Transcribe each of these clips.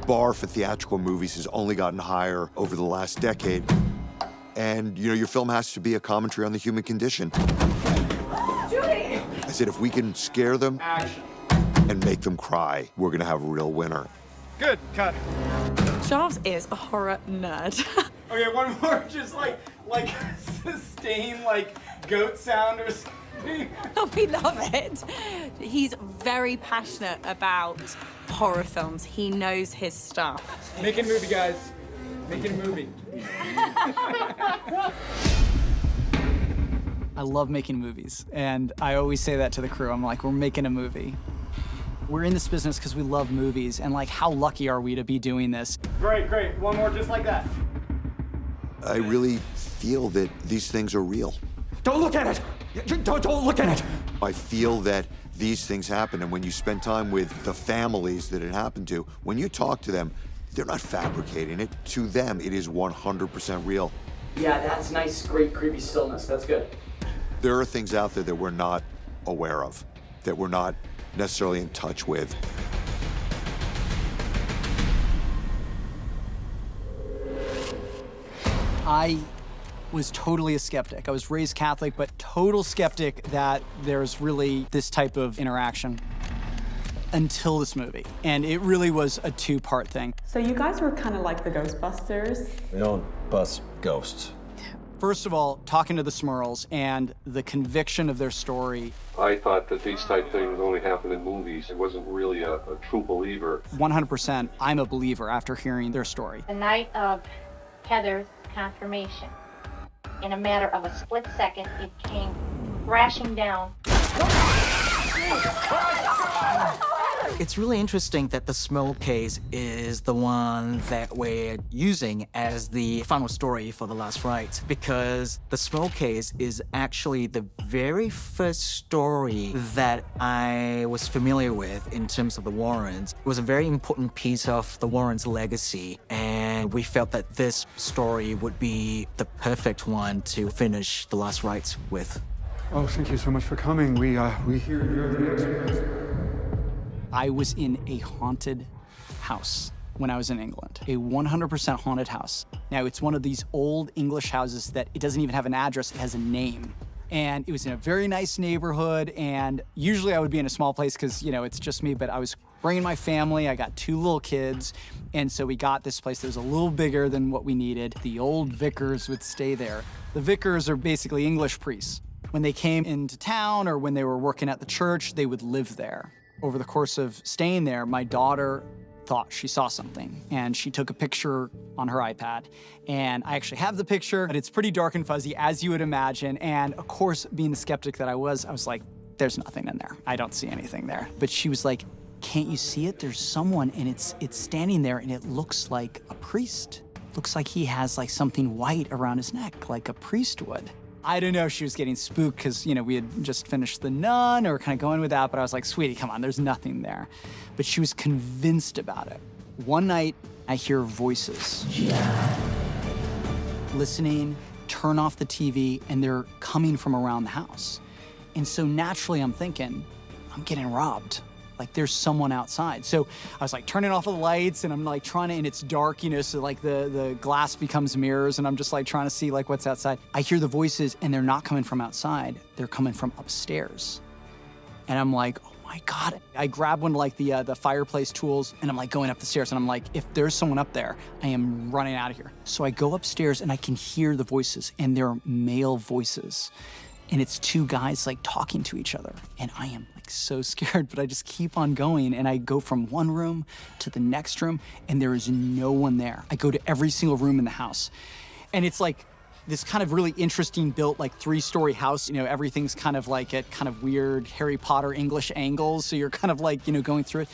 bar for theatrical movies has only gotten higher over the last decade. And, you know, your film has to be a commentary on the human condition. Judy! I said, if we can scare them and make them cry, we're gonna have a real winner. Good, cut. Chaves is a horror nerd. Okay, one more, just like sustained, like, goat sound or something. Oh, we love it. He's very passionate about horror films. He knows his stuff. Making a movie, guys. Making a movie. I love making movies, and I always say that to the crew. I'm like, we're making a movie. We're in this business because we love movies, and like, how lucky are we to be doing this? Great, great. One more just like that. I really feel that these things are real. Don't look at it! Don't look at it! I feel that these things happen, and when you spend time with the families that it happened to, when you talk to them, they're not fabricating it. To them, it is 100% real. Yeah, that's nice, great, creepy stillness. That's good. There are things out there that we're not aware of, that we're not necessarily in touch with. I was totally a skeptic. I was raised Catholic, but total skeptic that there's really this type of interaction until this movie. And it really was a two-part thing. So you guys were kind of like the Ghostbusters. We don't bust ghosts. First of all, talking to the Smurls and the conviction of their story. I thought that these type things only happen in movies. I wasn't really a true believer. 100%, I'm a believer after hearing their story. The night of Heather's confirmation, in a matter of a split second, it came crashing down. It's really interesting that the Smurl case is the one that we're using as the final story for The Last Rites, because the Smurl case is actually the very first story that I was familiar with in terms of the Warrens. It was a very important piece of the Warrens' legacy, and we felt that this story would be the perfect one to finish The Last Rites with. Oh, thank you so much for coming. We hear you're the experts. I was in a haunted house when I was in England, a 100% haunted house. Now, it's one of these old English houses that it doesn't even have an address, it has a name. And it was in a very nice neighborhood, and usually I would be in a small place because, you know, it's just me, but I was bringing my family, I got 2 little kids, and so we got this place that was a little bigger than what we needed. The old vicars would stay there. The vicars are basically English priests. When they came into town or when they were working at the church, they would live there. Over the course of staying there, my daughter thought she saw something, and she took a picture on her iPad. And I actually have the picture, but it's pretty dark and fuzzy, as you would imagine. And of course, being the skeptic that I was like, there's nothing in there. I don't see anything there. But she was like, can't you see it? There's someone, and it's standing there, and it looks like a priest. Looks like he has like something white around his neck, like a priest would. I don't know if she was getting spooked because, you know, we had just finished The Nun or kind of going with that, but I was like, sweetie, come on, there's nothing there. But she was convinced about it. One night, I hear voices. Listening, turn off the TV, and they're coming from around the house. And so naturally, I'm thinking, I'm getting robbed. Like, there's someone outside. So I was like turning off all the lights, and I'm like trying to, and it's dark, you know, so like the glass becomes mirrors, and I'm just like trying to see like what's outside. I hear the voices, and they're not coming from outside. They're coming from upstairs. And I'm like, oh my God. I grab one of like the fireplace tools, and I'm like going up the stairs, and I'm like, if there's someone up there, I am running out of here. So I go upstairs, and I can hear the voices, and they're male voices. And it's 2 guys like talking to each other. And I am like so scared, but I just keep on going. And I go from one room to the next room, and there is no one there. I go to every single room in the house. And it's like this kind of really interesting built like 3-story house. You know, everything's kind of like at kind of weird Harry Potter English angles. So you're kind of like, you know, going through it.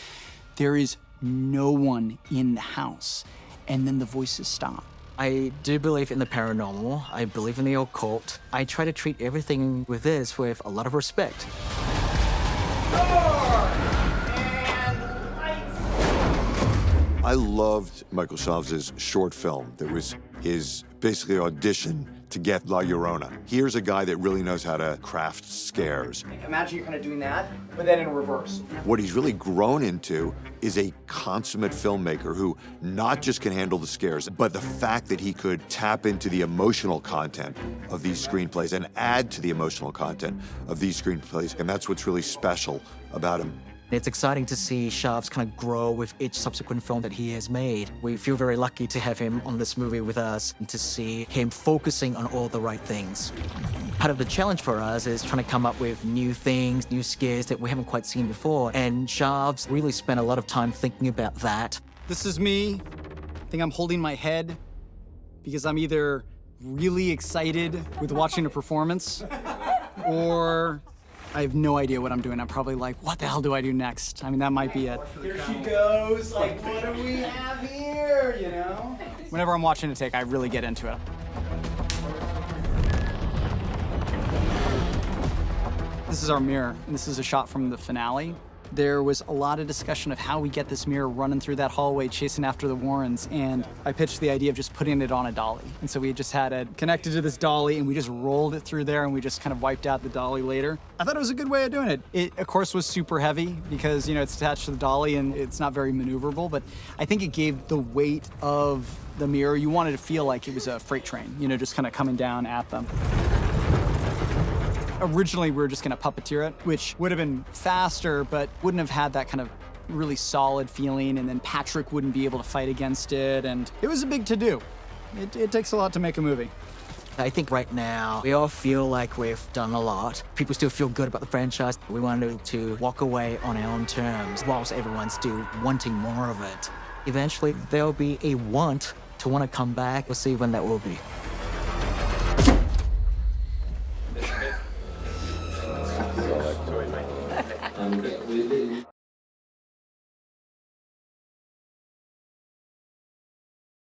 There is no one in the house. And then the voices stop. I do believe in the paranormal. I believe in the occult. I try to treat everything with this with a lot of respect. I loved Michael Chaves' short film. That was his basically audition to get La Llorona. Here's a guy that really knows how to craft scares. Imagine you're kind of doing that, but then in reverse. What he's really grown into is a consummate filmmaker who not just can handle the scares, but the fact that he could tap into the emotional content of these screenplays and add to the emotional content of these screenplays. And that's what's really special about him. It's exciting to see Chaves kind of grow with each subsequent film that he has made. We feel very lucky to have him on this movie with us and to see him focusing on all the right things. Part of the challenge for us is trying to come up with new things, new scares that we haven't quite seen before. And Chaves really spent a lot of time thinking about that. This is me. I think I'm holding my head because I'm either really excited with watching a performance or I have no idea what I'm doing. I'm probably like, what the hell do I do next? I mean, that might be it. Here she goes, like, what do we have here, you know? Whenever I'm watching a take, I really get into it. This is our mirror, and this is a shot from the finale. There was a lot of discussion of how we get this mirror running through that hallway, chasing after the Warrens, and I pitched the idea of just putting it on a dolly. And so we just had it connected to this dolly, and we just rolled it through there, and we just kind of wiped out the dolly later. I thought it was a good way of doing it. It, of course, was super heavy because, you know, it's attached to the dolly, and it's not very maneuverable, but I think it gave the weight of the mirror. You wanted to feel like it was a freight train, you know, just kind of coming down at them. Originally, we were just gonna puppeteer it, which would have been faster, but wouldn't have had that kind of really solid feeling, and then Patrick wouldn't be able to fight against it, and it was a big to-do. It takes a lot to make a movie. I think right now, we all feel like we've done a lot. People still feel good about the franchise. We wanted to walk away on our own terms, whilst everyone's still wanting more of it. Eventually, there'll be a want to want to come back. We'll see when that will be.